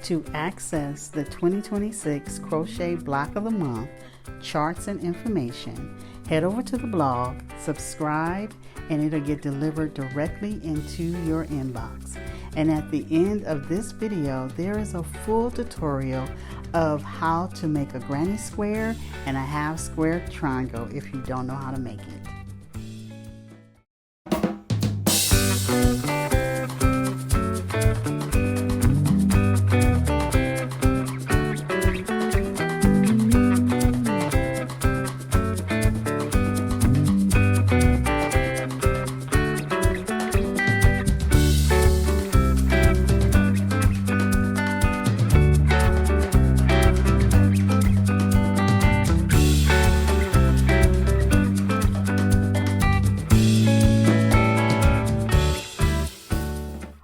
To access the 2026 Crochet Block of the Month charts and information, head over to the blog, subscribe, and it'll get delivered directly into your inbox. And at the end of this video, there is a full tutorial of how to make a granny square and a half square triangle if you don't know how to make it.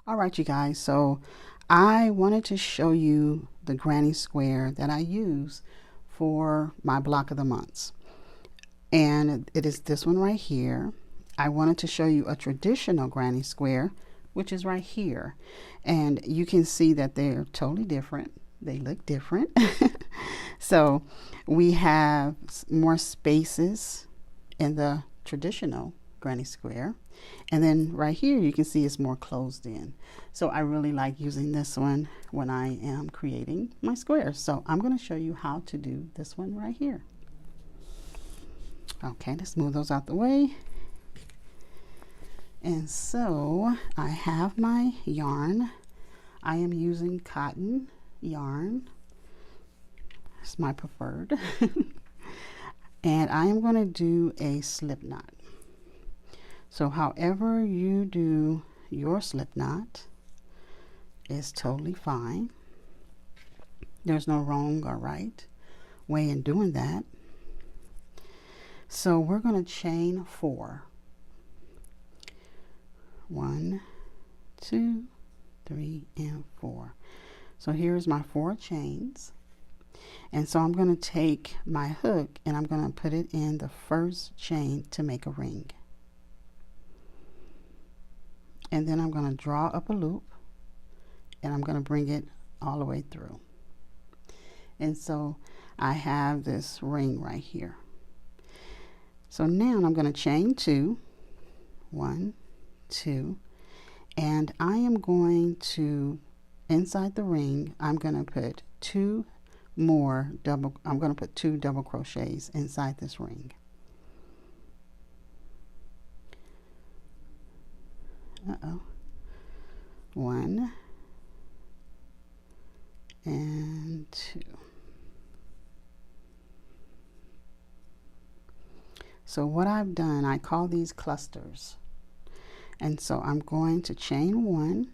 Alright you guys, so I wanted to show you the granny square that I use for my block of the months, and it is this one right here. I wanted to show you a traditional granny square, which is right here, and you can see that they're totally different. They look different. So we have more spaces in the traditional granny square, and then right here you can see it's more closed in. So I really like using this one when I am creating my squares. So I'm going to show you how to do this one right here. Okay, let's move those out the way. And so I have my yarn. I am using cotton yarn. It's my preferred. And I am going to do a slip knot. So however you do your slip knot is totally fine. There's no wrong or right way in doing that. So we're going to chain 4. 1, 2, 3, and 4. So here's my 4 chains. And so I'm going to take my hook and I'm going to put it in the first chain to make a ring. And then I'm going to draw up a loop and I'm going to bring it all the way through. And so I have this ring right here. So now I'm going to chain 2, 1, 2, and I am going to, inside the ring, I'm going to put 2 double crochets inside this ring. Uh-oh. 1 and 2. So what I've done, I call these clusters. And so I'm going to chain 1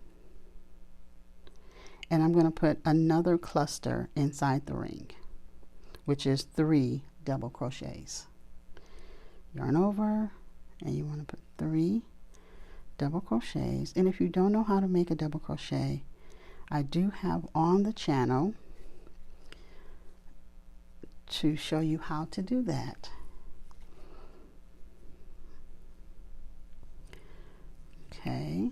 and I'm going to put another cluster inside the ring, which is 3 double crochets. Yarn over, and you want to put 3 double crochets. And if you don't know how to make a double crochet, I do have on the channel to show you how to do that. Okay,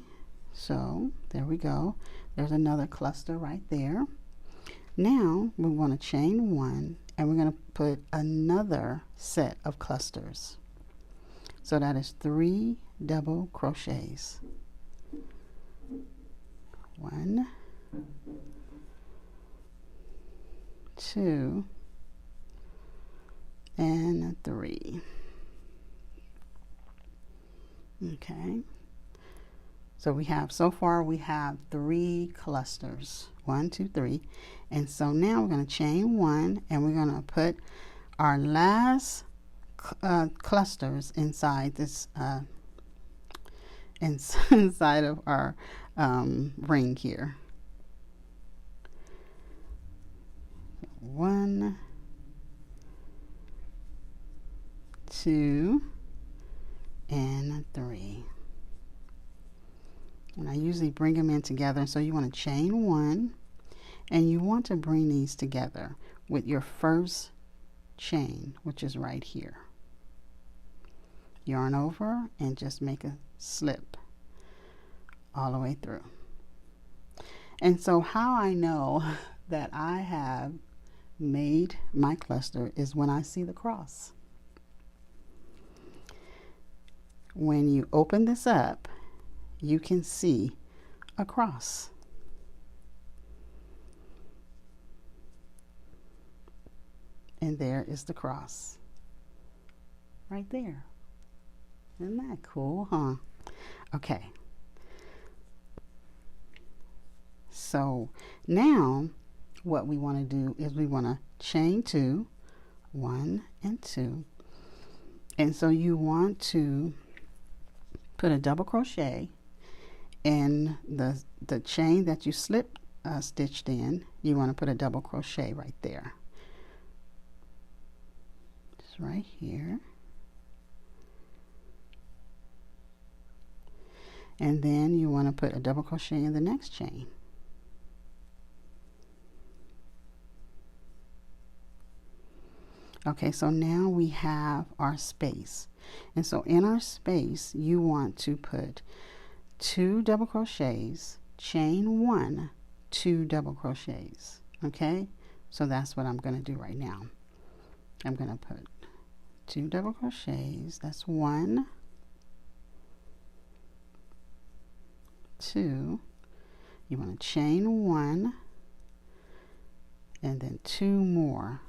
so there we go. There's another cluster right there. Now we want to chain 1 and we're going to put another set of clusters. So that is 3 double crochets. 1, 2, and 3. Okay. So we have, so far we have 3 clusters. 1, 2, 3. And so now we're going to chain 1 and we're going to put our last clusters inside this inside of our ring here. 1, 2, and 3. And I usually bring them in together. So you want to chain 1 and you want to bring these together with your first chain, which is right here. Yarn over and just make a slip all the way through. And so how I know that I have made my cluster is when I see the cross. When you open this up, you can see a cross. And there is the cross right there. Isn't that cool, huh? Okay. So now what we want to do is we want to chain 2, 1 and 2. And so you want to put a double crochet in the chain that you slip stitched in. You want to put a double crochet right there. Just right here. And then you want to put a double crochet in the next chain. Okay, so now we have our space. And so in our space, you want to put 2 double crochets, chain 1, 2 double crochets. Okay, so that's what I'm going to do right now. I'm going to put 2 double crochets. That's 1, 2. You want to chain 1 and then 2 more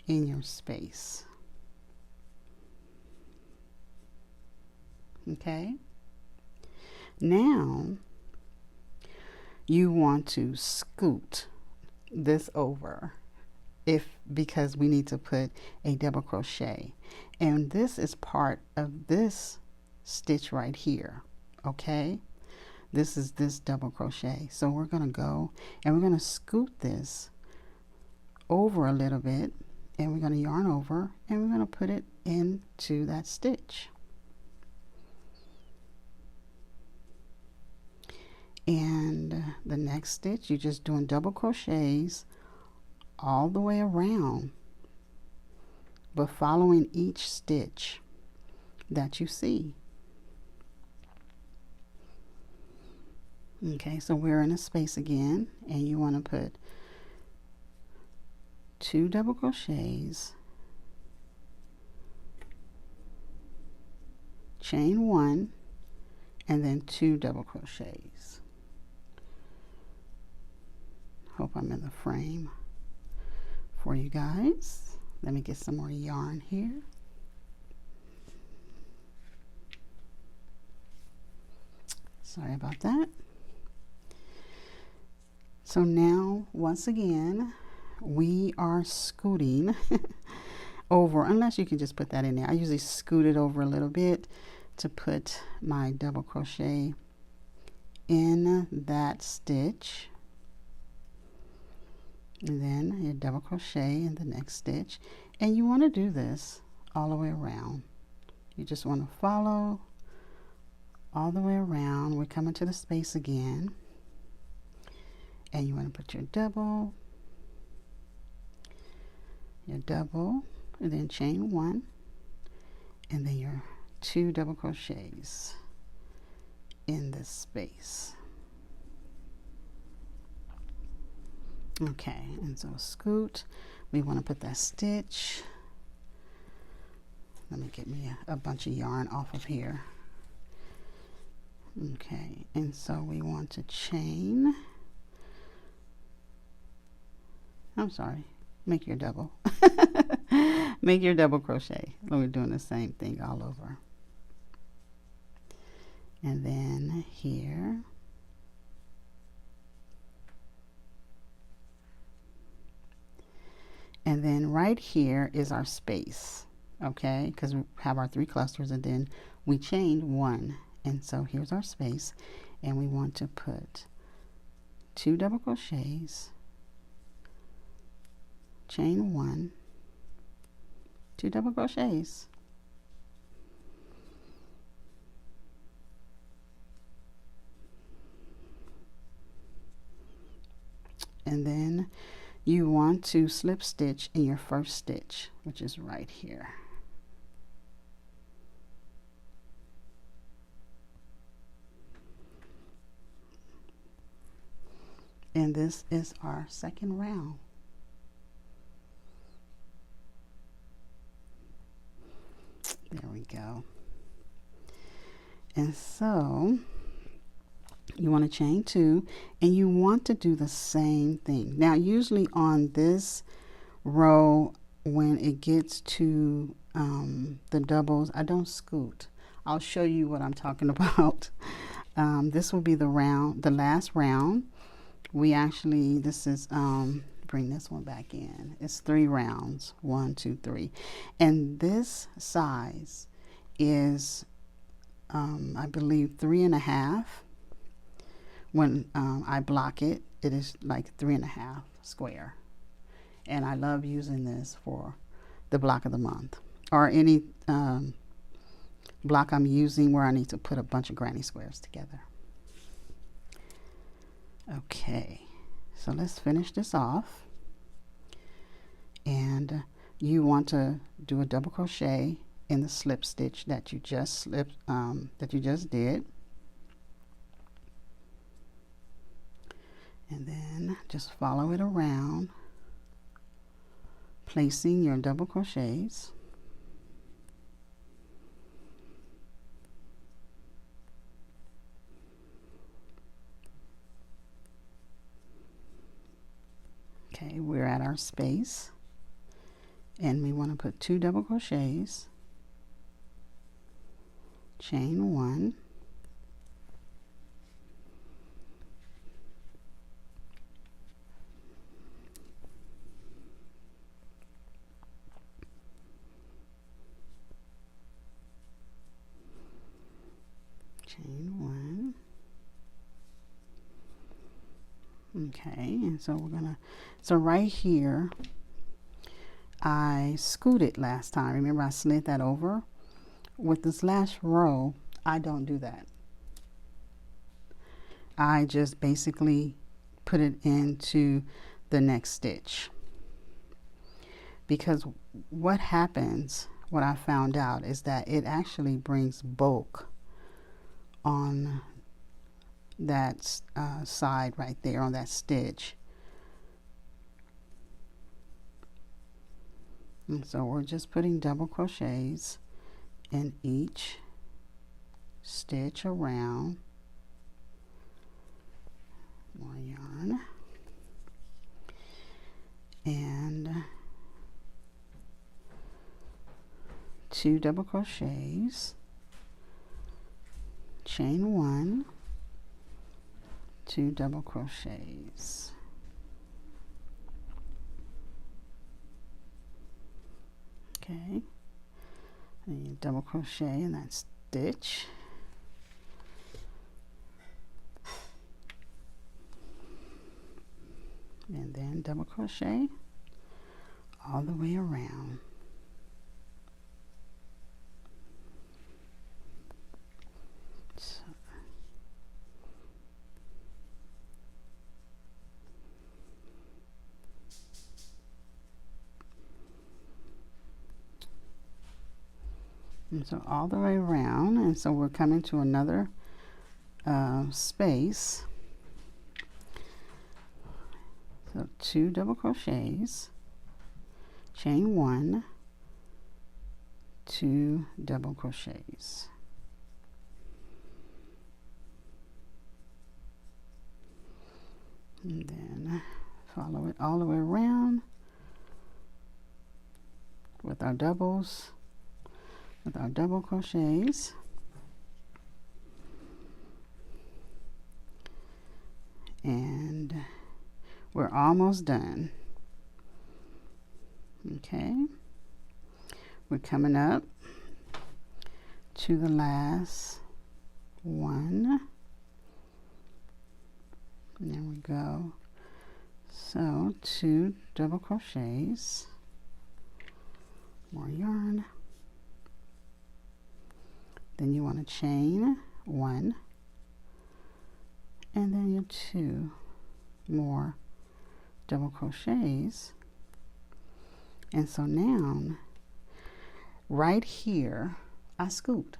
in your space. Okay, now you want to scoot this over because we need to put a double crochet, and this is part of this stitch right here. Okay, this is this double crochet, so we're going to go and we're going to scoot this over a little bit, and we're going to yarn over and we're going to put it into that stitch. And the next stitch, you're just doing double crochets all the way around, but following each stitch that you see. Okay, so we're in a space again, and you want to put 2 double crochets, chain 1, and then 2 double crochets. Hope I'm in the frame for you guys. Let me get some more yarn here. Sorry about that. So now, once again, we are scooting over, unless you can just put that in there. I usually scoot it over a little bit to put my double crochet in that stitch. And then you double crochet in the next stitch. And you want to do this all the way around. You just want to follow all the way around. We're coming to the space again. And you want to put your double, and then chain 1, and then your 2 double crochets in this space. Okay, and so scoot, we want to put that stitch. Let me get me a bunch of yarn off of here. Okay, and so we want to chain, I'm sorry, make your double. Make your double crochet. We're doing the same thing all over. And then here. And then right here is our space, okay? Because we have our 3 clusters, and then we chained 1. And so here's our space, and we want to put 2 double crochets, chain 1, 2 double crochets, and then you want to slip stitch in your first stitch, which is right here. And this is our second round. There we go. And so you want to chain 2, and you want to do the same thing. Now usually on this row, when it gets to the doubles, I don't scoot. I'll show you what I'm talking about. This will be the last round. We actually, this is, bring this one back in. It's 3 rounds, 1, 2, 3. And this size is, I believe 3.5. When I block it, it is like 3.5 square. And I love using this for the block of the month, or any block I'm using where I need to put a bunch of granny squares together. Okay, so let's finish this off. And you want to do a double crochet in the slip stitch that you just did. And then just follow it around, placing your double crochets. Okay, we're at our space, and we want to put 2 double crochets, chain 1, chain 1. Okay, and so we're gonna, so right here I scooted last time. Remember, I slid that over. With this last row, I don't do that. I just basically put it into the next stitch, because what happens, what I found out, is that it actually brings bulk on that side right there, on that stitch. And so we're just putting double crochets in each stitch around. More yarn, and 2 double crochets, chain 1, 2 double crochets. Okay, and you double crochet in that stitch, and then double crochet all the way around. And so all the way around, and so we're coming to another space. So 2 double crochets, chain 1, 2 double crochets. And then follow it all the way around with our doubles, with our double crochets. And we're almost done. Okay, we're coming up to the last one. And there we go. So 2 double crochets, more yarn. Then you want to chain 1, and then your 2 more double crochets. And so now right here I scooped.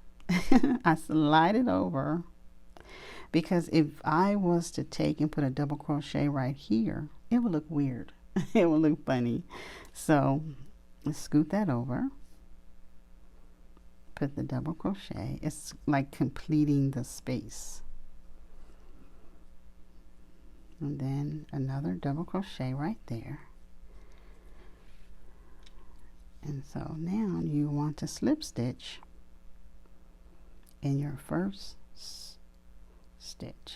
I slide it over because if I was to take and put a double crochet right here, it would look weird. It would look funny. So let's scoot that over, put the double crochet. It's like completing the space. And then another double crochet right there. And so now you want to slip stitch in your first stitch.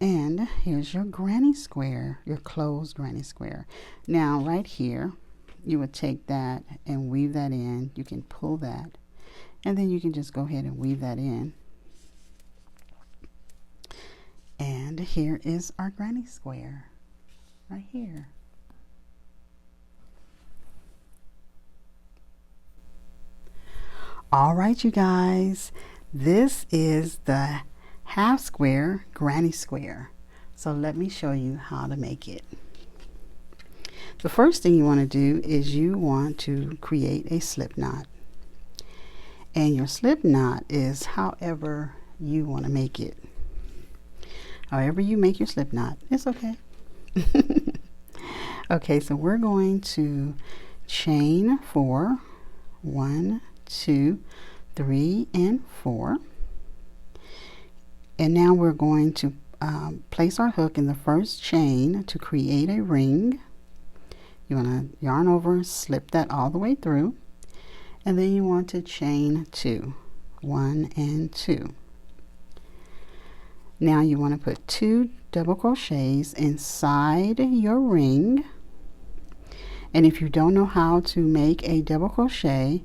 And here's your granny square, your closed granny square. Now right here, you would take that and weave that in. You can pull that, and then you can just go ahead and weave that in. And here is our granny square, right here. All right, you guys, this is the half square granny square. So let me show you how to make it. The first thing you want to do is you want to create a slip knot. And your slip knot is however you want to make it. However you make your slip knot, it's okay. Okay, so we're going to chain 4, 1, 2, 3, and 4. And now we're going to place our hook in the first chain to create a ring. You want to yarn over, slip that all the way through, and then you want to chain 2, 1 and 2. Now you want to put 2 double crochets inside your ring. And if you don't know how to make a double crochet,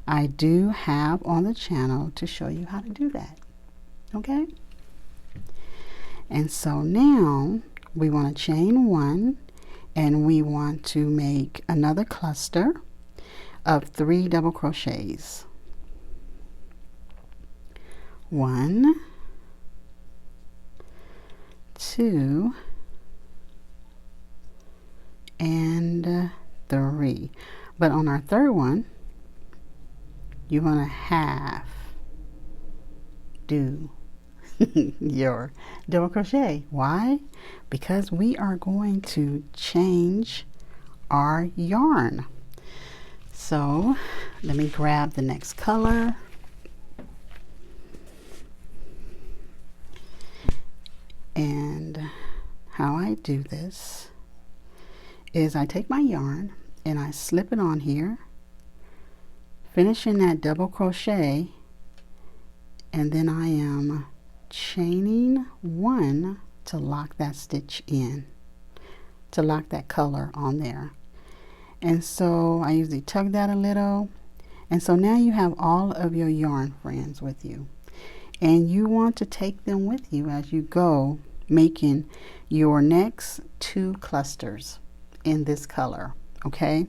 I do have on the channel to show you how to do that. Okay? And so now we want to chain 1, and we want to make another cluster of 3 double crochets. 1, 2, and 3. But on our third one, you want to half do your double crochet. Why? Because we are going to change our yarn. So let me grab the next color. And how I do this is I take my yarn and I slip it on here, finishing that double crochet, and then I am chaining 1 to lock that stitch in, to lock that color on there. And so I usually tug that a little, and so now you have all of your yarn friends with you, and you want to take them with you as you go making your next 2 clusters in this color. Okay,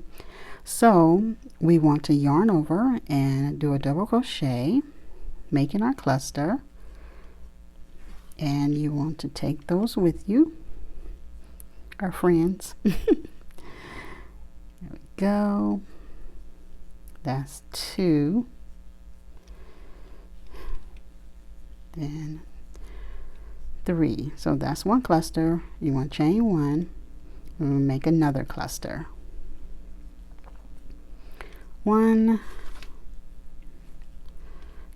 so we want to yarn over and do a double crochet, making our cluster, and you want to take those with you, our friends. There we go. That's 2. Then 3. So that's 1 cluster. You want to chain 1 and make another cluster. 1,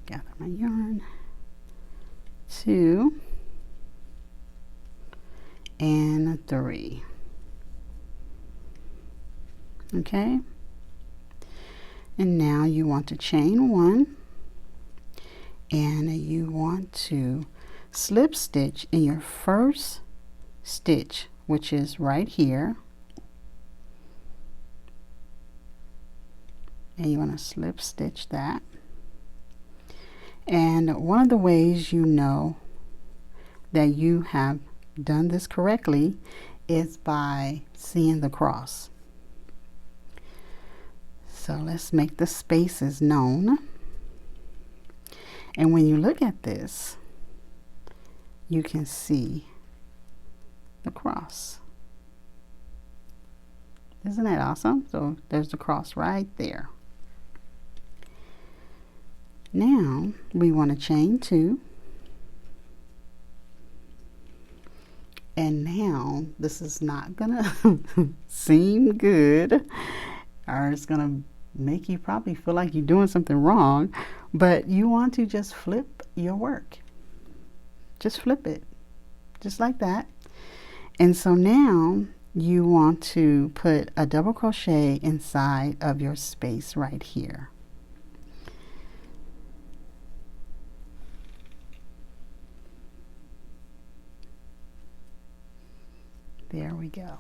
gather my yarn, 2, and 3. Okay, and now you want to chain 1, and you want to slip stitch in your first stitch, which is right here. And you want to slip stitch that. And one of the ways you know that you have done this correctly is by seeing the cross. So let's make the spaces known. And when you look at this, you can see the cross. Isn't that awesome? So there's the cross right there. Now we want to chain 2, and now this is not gonna seem good, or it's gonna make you probably feel like you're doing something wrong, but you want to just flip your work. Just flip it, just like that. And so now you want to put a double crochet inside of your space right here. There we go.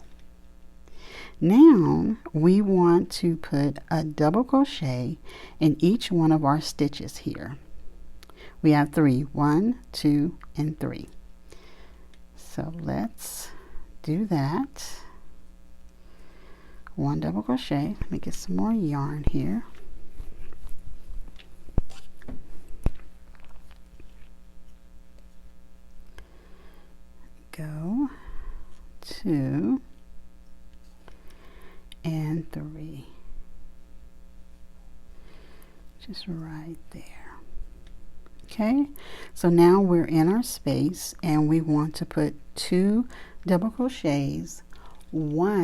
Now we want to put a double crochet in each one of our stitches here. We have 3, 1, 2, and 3. So let's do that. 1 double crochet. Let me get some more yarn here. Go 2 and 3, just right there. Okay, so now we're in our space and we want to put 2 double crochets, 2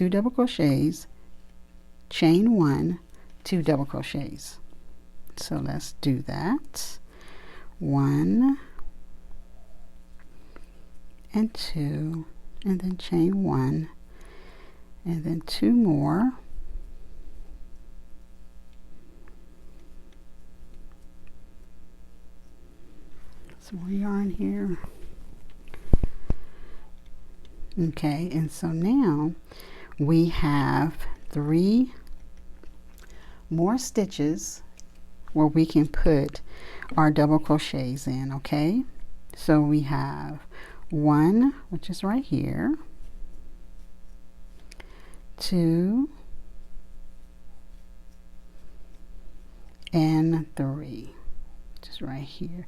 double crochets, chain 1, 2 double crochets. So let's do that. 1 and 2, and then chain 1, and then 2 more, some more yarn here. Okay, and so now we have 3 more stitches where we can put our double crochets in. Okay, so we have 1, which is right here, 2, and 3, just right here.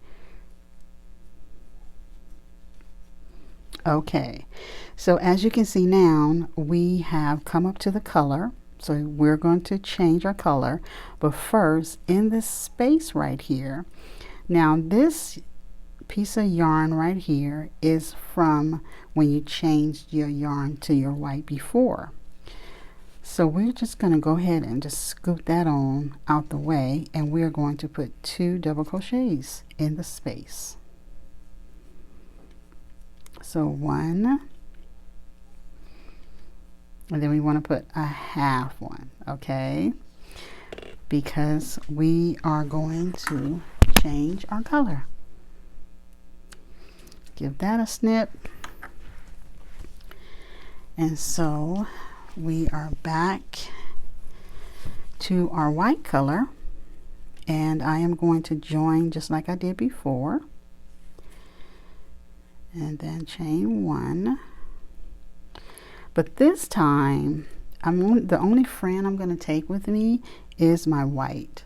Okay, so as you can see now, we have come up to the color. So we're going to change our color, but first in this space right here, now this piece of yarn right here is from when you changed your yarn to your white before. So we're just going to go ahead and just scoop that on out the way, and we're going to put 2 double crochets in the space. So 1, and then we want to put a half one, okay, because we are going to change our color. Give that a snip. And so we are back to our white color, and I am going to join just like I did before, and then chain 1. But this time the only friend I'm going to take with me is my white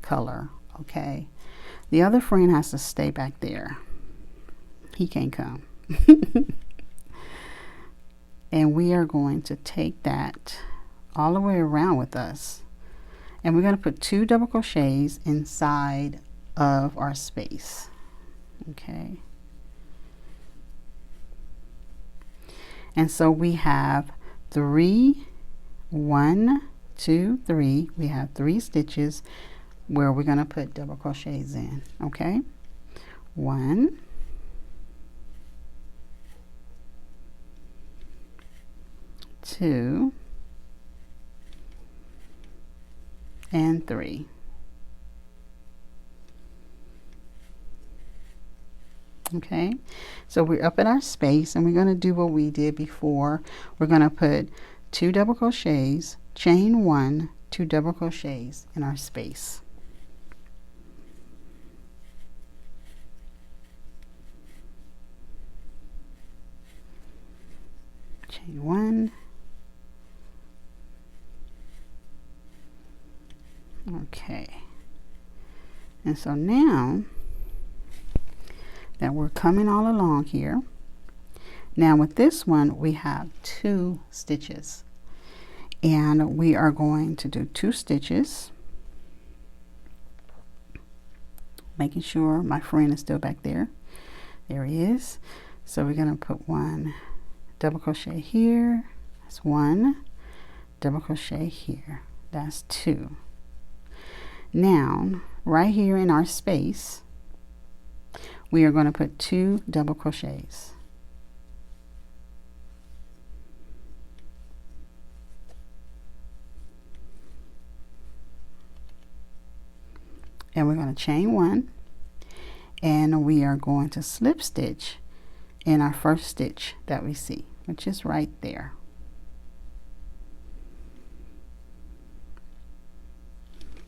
color. Okay, the other friend has to stay back there. He can't come. And we are going to take that all the way around with us, and we're going to put 2 double crochets inside of our space. Okay, and so we have 3, 1, 2, 3. We have 3 stitches where we're going to put double crochets in. Okay, 1, 2, and 3. Okay, so we're up in our space, and we're going to do what we did before. We're going to put 2 double crochets, chain 1, 2 double crochets in our space. Chain 1. Okay, and so now that we're coming all along here, now with this one we have 2 stitches, and we are going to do 2 stitches, making sure my friend is still back there. There he is. So we're going to put 1 double crochet here. That's 1 double crochet here. That's 2. Now, right here in our space, we are going to put 2 double crochets. And we're going to chain 1, and we are going to slip stitch in our first stitch that we see, which is right there.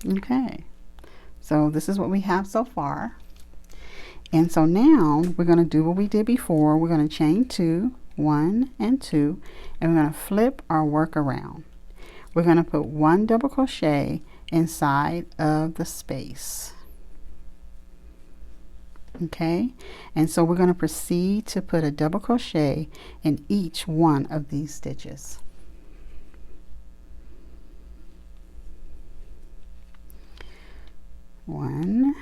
Okay, so this is what we have so far. And so now we're going to do what we did before. We're going to chain 2, 1 and 2, and we're going to flip our work around. We're going to put 1 double crochet inside of the space. Okay, and so we're going to proceed to put a double crochet in each one of these stitches. One,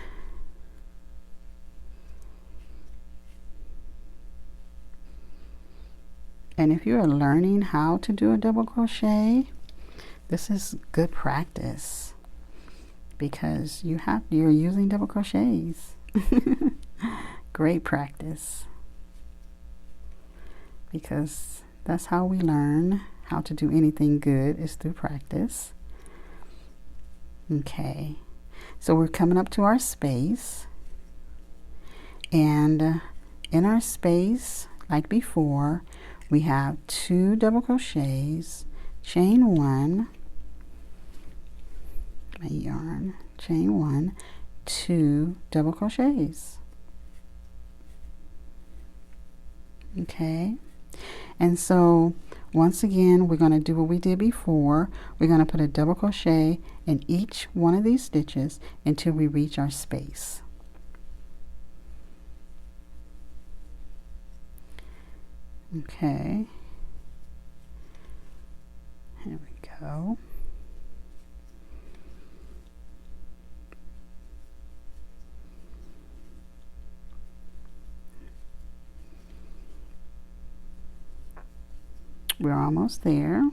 and if you're learning how to do a double crochet, this is good practice because you're using double crochets. Great practice, because that's how we learn how to do anything good, is through practice. Okay, so we're coming up to our space, and in our space, like before, we have 2 double crochets, chain 1, my yarn, chain 1, 2 double crochets. Okay, and so once again we're going to do what we did before. We're going to put a double crochet in each one of these stitches until we reach our space. Okay, here we go. We're almost there.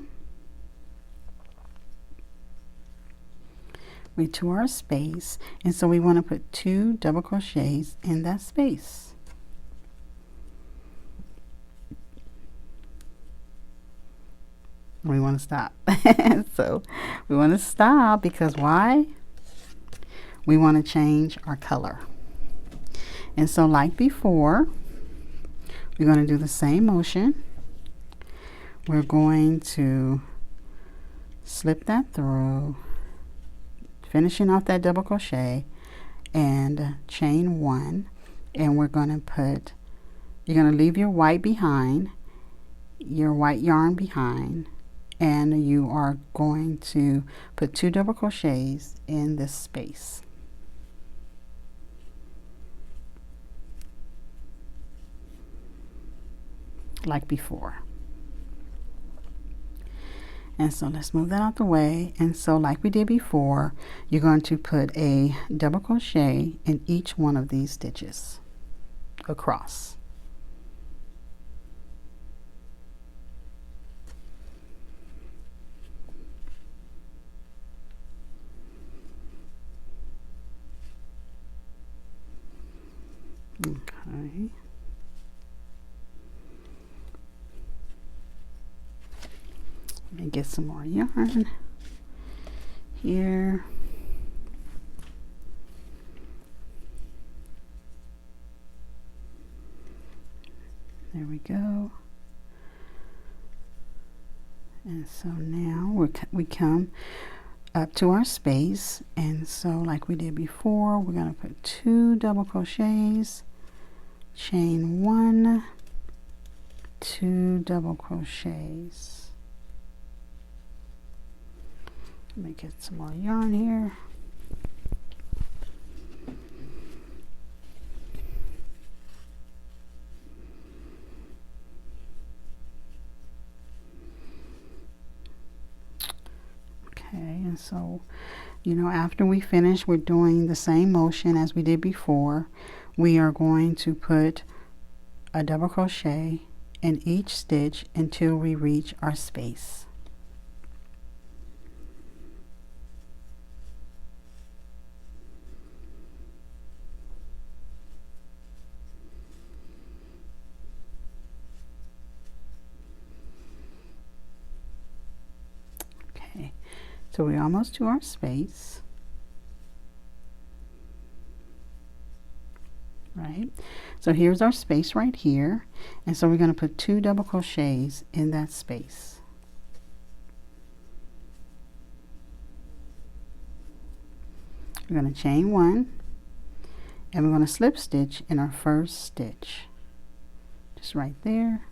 We're to our space, and so we want to put 2 double crochets in that space. We want to stop. So we want to stop because why? We want to change our color. And so like before, we're going to do the same motion. We're going to slip that through, finishing off that double crochet, and chain 1, and we're going to put, you're going to leave your white behind, your white yarn behind, and you are going to put 2 double crochets in this space. Like before. And so let's move that out the way. And so like we did before, you're going to put a double crochet in each one of these stitches across. Okay. Let me get some more yarn here. There we go. And so now we come up to our space, and so like we did before, we're going to put 2 double crochets, chain 1, 2 double crochets. Let me get some more yarn here. Okay, and so You know, after we finish, we're doing the same motion as we did before. We are going to put a double crochet in each stitch until we reach our space. Okay, so we're almost to our space. Right, so here's our space right here, and so we're going to put 2 double crochets in that space. We're going to chain 1, and we're going to slip stitch in our first stitch, just right there.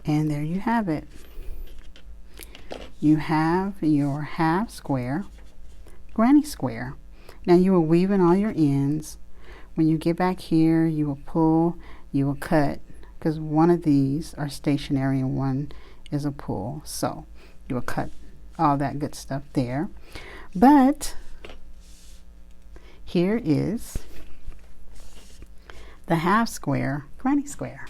And there you have it. You have your half square granny square. Now you will weave in all your ends. When you get back here, you will pull, you will cut, because one of these are stationary and one is a pull. So you will cut all that good stuff there. But here is the half square granny square.